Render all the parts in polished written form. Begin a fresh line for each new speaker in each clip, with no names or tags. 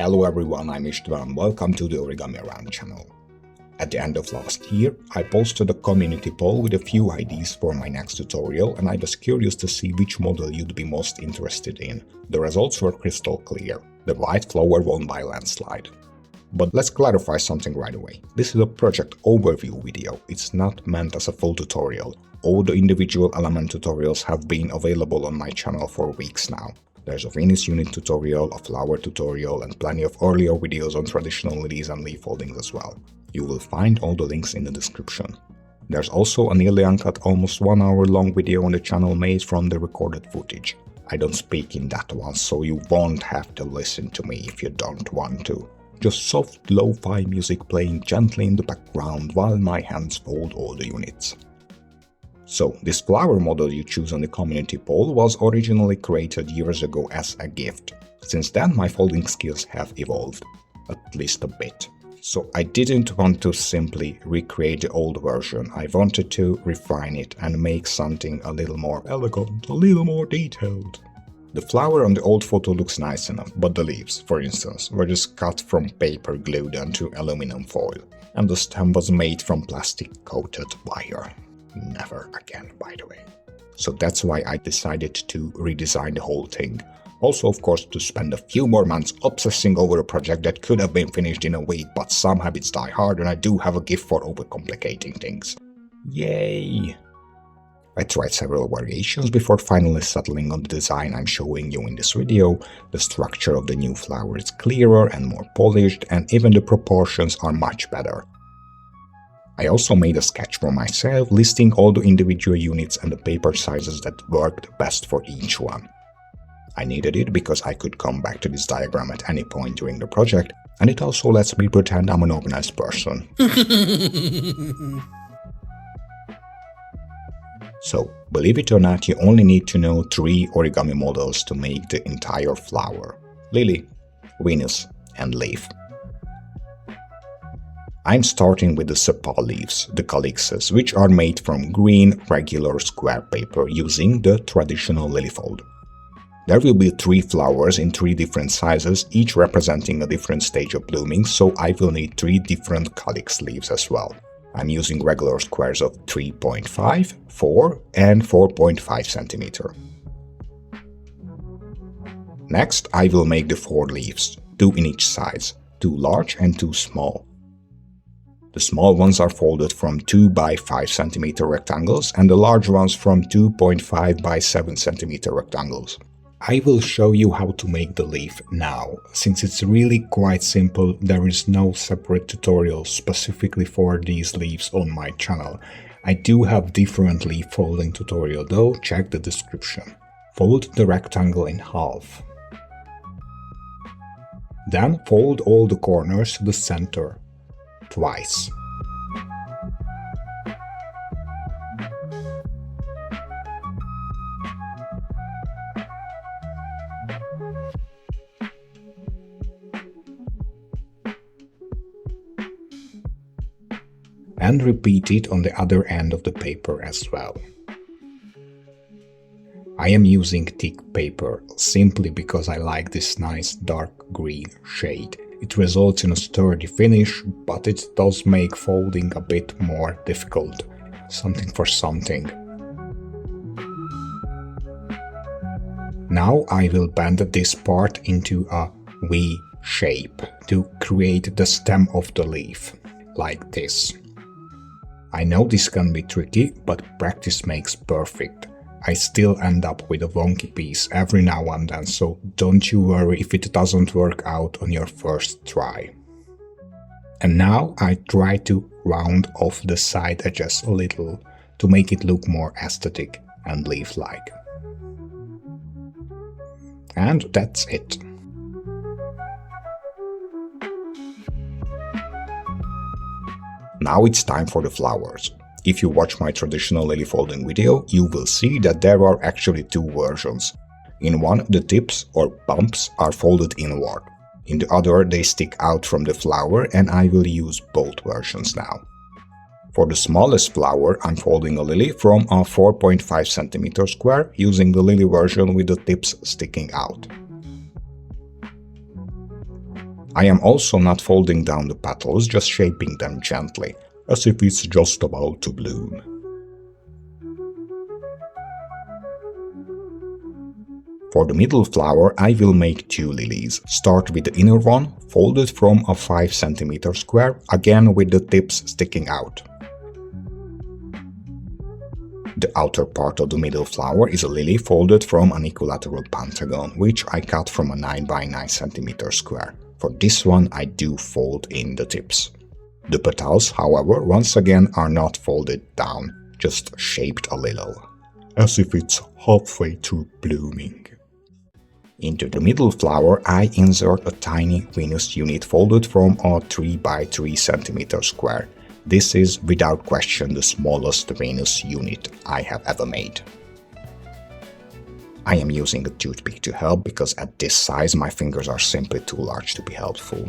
Hello everyone, I'm Istvan. Welcome to the ORIGAMIaround channel. At the end of last year, I posted a community poll with a few ideas for my next tutorial, and I was curious to see which model you'd be most interested in. The results were crystal clear. The white flower won by a landslide. But let's clarify something right away. This is a project overview video. It's not meant as a full tutorial. All the individual element tutorials have been available on my channel for weeks now. There's a Venus unit tutorial, a flower tutorial, and plenty of earlier videos on traditional lilies and leaf foldings as well. You will find all the links in the description. There's also a nearly uncut, almost 1 hour long video on the channel made from the recorded footage. I don't speak in that one, so you won't have to listen to me if you don't want to. Just soft lo-fi music playing gently in the background while my hands fold all the units. So, this flower model you choose on the community poll was originally created years ago as a gift. Since then, my folding skills have evolved, at least a bit. So I didn't want to simply recreate the old version. I wanted to refine it and make something a little more elegant, a little more detailed. The flower on the old photo looks nice enough, but the leaves, for instance, were just cut from paper glued onto aluminum foil, and the stem was made from plastic-coated wire. Never again, by the way. So that's why I decided to redesign the whole thing. Also, of course, to spend a few more months obsessing over a project that could have been finished in a week, but some habits die hard and I do have a gift for overcomplicating things. Yay! I tried several variations before finally settling on the design I'm showing you in this video. The structure of the new flower is clearer and more polished, and even the proportions are much better. I also made a sketch for myself, listing all the individual units and the paper sizes that worked best for each one. I needed it because I could come back to this diagram at any point during the project, and it also lets me pretend I'm an organized person. So, believe it or not, you only need to know 3 origami models to make the entire flower: lily, Venus, and leaf. I'm starting with the sepal leaves, the Calyxes, which are made from green, regular square paper using the traditional lily fold. There will be 3 flowers in 3 different sizes, each representing a different stage of blooming, so I will need 3 different calyx leaves as well. I'm using regular squares of 3.5, 4 and 4.5 cm. Next, I will make the 4 leaves, 2 in each size, 2 large and 2 small. The small ones are folded from 2 by 5 cm rectangles and the large ones from 2.5 by 7 cm rectangles. I will show you how to make the leaf now. Since it's really quite simple, there is no separate tutorial specifically for these leaves on my channel. I do have different leaf folding tutorial though, check the description. Fold the rectangle in half. Then fold all the corners to the center. Twice. And repeat it on the other end of the paper as well. I am using thick paper simply because I like this nice dark green shade. It results in a sturdy finish, but it does make folding a bit more difficult. Something for something. Now I will bend this part into a V shape to create the stem of the leaf, like this. I know this can be tricky, but practice makes perfect. I still end up with a wonky piece every now and then, so don't you worry if it doesn't work out on your first try. And now I try to round off the side edges a little to make it look more aesthetic and leaf-like. And that's it. Now it's time for the flowers. If you watch my traditional lily folding video, you will see that there are actually 2 versions. In one, the tips or bumps are folded inward. In the other, they stick out from the flower, and I will use both versions now. For the smallest flower, I'm folding a lily from a 4.5 cm square using the lily version with the tips sticking out. I am also not folding down the petals, just shaping them gently, as if it's just about to bloom. For the middle flower, I will make 2 lilies. Start with the inner one, folded from a 5 cm square, again with the tips sticking out. The outer part of the middle flower is a lily folded from an equilateral pentagon, which I cut from a 9 by 9 cm square. For this one, I do fold in the tips. The petals, however, once again are not folded down, just shaped a little, as if it's halfway through blooming. Into the middle flower, I insert a tiny Venus unit folded from a 3 by 3 cm square. This is without question the smallest Venus unit I have ever made. I am using a toothpick to help because at this size my fingers are simply too large to be helpful.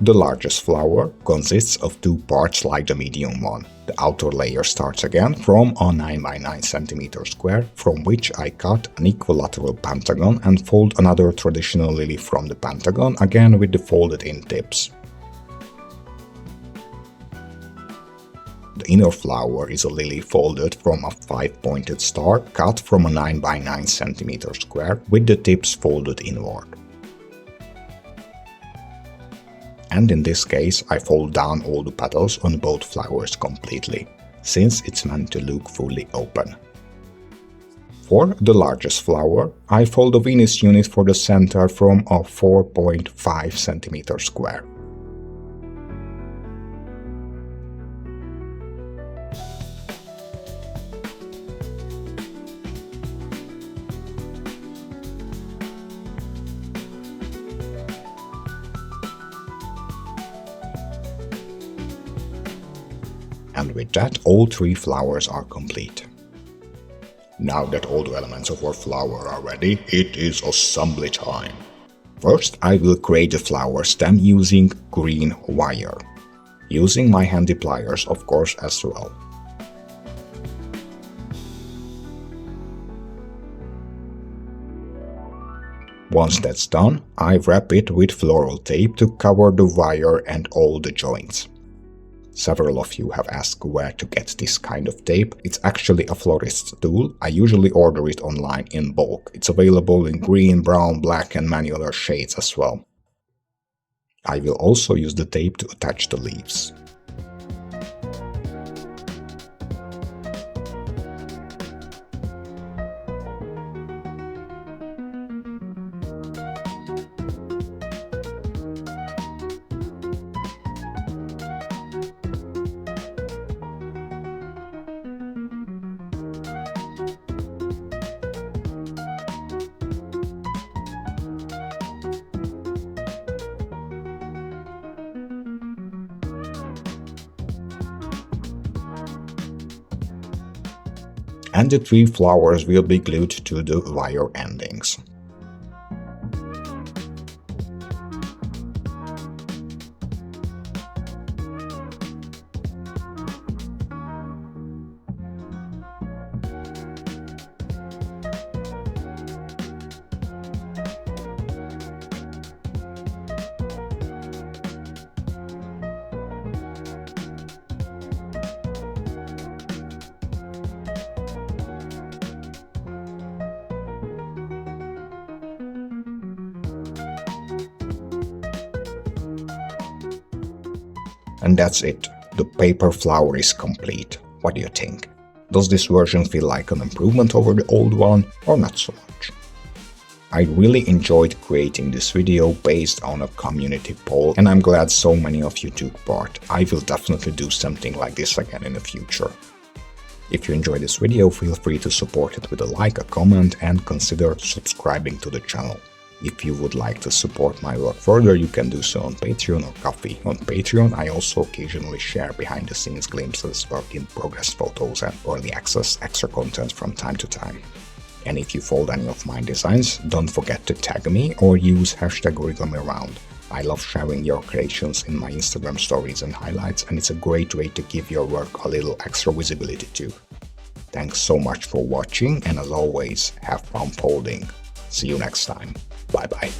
The largest flower consists of 2 parts like the medium one. The outer layer starts again from a 9 by 9 cm square, from which I cut an equilateral pentagon and fold another traditional lily from the pentagon, again with the folded in tips. The inner flower is a lily folded from a 5-pointed star cut from a 9 by 9 cm square with the tips folded inward. And in this case, I fold down all the petals on both flowers completely, since it's meant to look fully open. For the largest flower, I fold the Venus unit for the center from a 4.5 cm square. And with that, all 3 flowers are complete. Now that all the elements of our flower are ready, it is assembly time. First, I will create the flower stem using green wire, using my handy pliers of course as well. Once that's done, I wrap it with floral tape to cover the wire and all the joints. Several of you have asked where to get this kind of tape. It's actually a florist's tool. I usually order it online in bulk. It's available in green, brown, black and many other shades as well. I will also use the tape to attach the leaves. And the 3 flowers will be glued to the wire endings. And that's it. The paper flower is complete. What do you think? Does this version feel like an improvement over the old one, or not so much? I really enjoyed creating this video based on a community poll, and I'm glad so many of you took part. I will definitely do something like this again in the future. If you enjoyed this video, feel free to support it with a like, a comment, and consider subscribing to the channel. If you would like to support my work further, you can do so on Patreon or Ko-fi. On Patreon, I also occasionally share behind-the-scenes glimpses, work-in-progress photos, and early access extra content from time to time. And if you fold any of my designs, don't forget to tag me or use #origamiaround. I love sharing your creations in my Instagram stories and highlights, and it's a great way to give your work a little extra visibility too. Thanks so much for watching, and as always, have fun folding. See you next time. Bye bye.